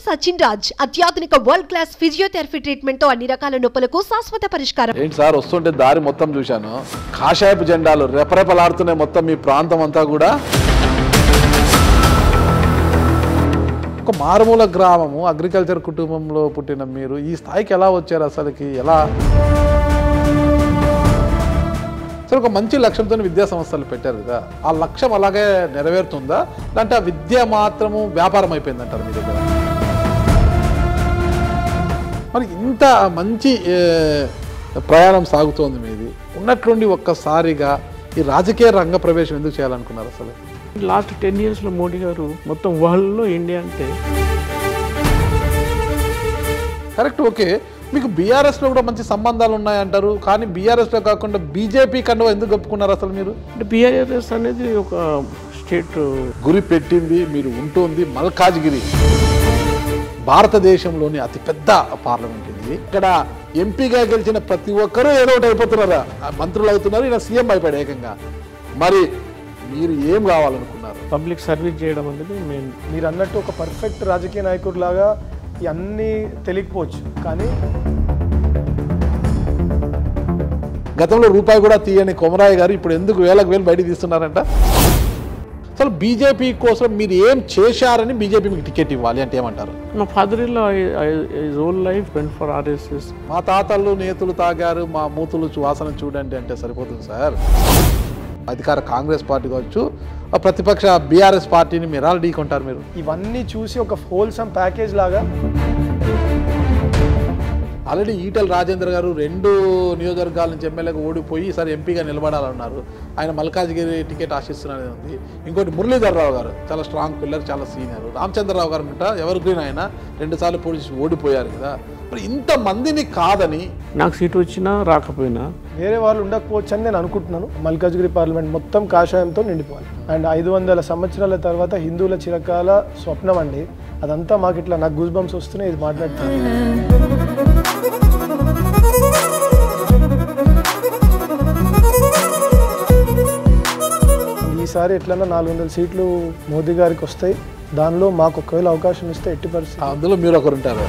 సచిన్ రాజ్ అత్యాధునిక world class physiotherapy treatment తో అన్ని రకాల నొప్పులకు శాశ్వత పరిష్కారం. ఏంటి సార్ వస్తుంటే దారి మొత్తం చూశాను, కాషాయపు జెండాలు రెపరెపలాడుతున్నాయి మొత్తం మీ ప్రాంతం అంతా కూడా. ఒక మారుమూల గ్రామము, అగ్రికల్చర్ కుటుంబంలో పుట్టిన మీరు ఈ స్థాయికి ఎలా వచ్చారు? అసలుకి ఎలా? అసలు ఒక మంచి లక్ష్యంతో విద్యా సంస్థలు పెట్టారు కదా, ఆ లక్ష్యం అలాగే నెరవేరుతుందా, అంటే ఆ విద్య మాత్రము వ్యాపారం అయిపోయిందంటారు మీ దగ్గర? మరి ఇంత మంచి ప్రయాణం సాగుతోంది మీది, ఉన్నట్లుండి ఒక్కసారిగా ఈ రాజకీయ రంగ ప్రవేశం ఎందుకు చేయాలనుకున్నారు? అసలు లాస్ట్ 10 yearsలో మోడీ గారు మొత్తం వరల్డ్లో ఇండియా అంటే కరెక్ట్. ఓకే, మీకు బీఆర్ఎస్లో కూడా మంచి సంబంధాలు ఉన్నాయంటారు, కానీ బీఆర్ఎస్లో కాకుండా బీజేపీ కండువా ఎందుకు ఒప్పుకున్నారు అసలు మీరు? అంటే బీఆర్ఎస్ అనేది ఒక స్టేట్ గురి పెట్టింది మీరు ఉంటుంది మల్కాజ్గిరి, భారతదేశంలోని అతిపెద్ద పార్లమెంట్ ఇది. ఇక్కడ ఎంపీగా గెలిచిన ప్రతి ఒక్కరూ ఏదో ఒకటి అయిపోతున్నారా, మంత్రులు అవుతున్నారు, ఈయన సీఎం అయిపోయాడు ఏకంగా. మరి మీరు ఏం కావాలనుకున్నారు? పబ్లిక్ సర్వీస్ చేయడం అనేది మెయిన్. మీరు అన్నట్టు ఒక పర్ఫెక్ట్ రాజకీయ నాయకుడిలాగా ఇవన్నీ తెలియకపోవచ్చు, కానీ గతంలో రూపాయి కూడా తీయని కొమరాయి గారు ఇప్పుడు ఎందుకు వేలకు వేలు బయట తీస్తున్నారంట? అసలు బీజేపీ కోసం మీరు ఏం చేశారని బీజేపీ మీకు టికెట్ ఇవ్వాలి అంటే ఏమంటారు? మా father in law his whole life went for RSS. మా తాతలు నేతులు తాగారు, మా మూతులు వాసన చూడండి అంటే సరిపోతుంది సార్. అధికార కాంగ్రెస్ పార్టీ కావచ్చు, ప్రతిపక్ష బీఆర్ఎస్ పార్టీని మీరు ఎలా ఢీకొంటారు? మీరు ఇవన్నీ చూసి ఒక హోల్సమ్ ప్యాకేజ్ లాగా ఆల్రెడీ ఈటెల రాజేందర్ గారు 2 నియోజకవర్గాల నుంచి ఎమ్మెల్యేగా ఓడిపోయి ఈసారి ఎంపీగా నిలబడాలన్నారు. ఆయన మల్కాజ్గిరి టికెట్ ఆశిస్తున్నారని ఉంది. ఇంకోటి మురళీధర్ రావు గారు చాలా స్ట్రాంగ్ పిల్లర్, చాలా సీనియర్. రామచంద్రరావు గారు అంట ఎవర్ గ్రీన్, ఆయన 2 సార్లు పోటీ ఓడిపోయారు కదా. మరి ఇంతమందిని కాదని నాకు సీటు వచ్చినా రాకపోయినా వేరే వాళ్ళు ఉండకపోవచ్చు అని నేను అనుకుంటున్నాను. మల్కాజ్గిరి పార్లమెంట్ మొత్తం కాషాయంతో నిండిపోవాలి. అండ్ 500 సంవత్సరాల తర్వాత హిందువుల చిరకాల స్వప్నం అండి అదంతా. మాకు ఇట్లా నాకు గూస్ బంప్స్ వస్తున్నాయి ఇది మాట్లాడుతాను. ఈసారి ఎట్లన్నా 400 సీట్లు మోదీ గారికి వస్తాయి. దానిలో మాకు ఒకవేళ అవకాశం ఇస్తే ఎట్టి పరిస్థితి అందులో మీరు ఒకరు ఉంటారు.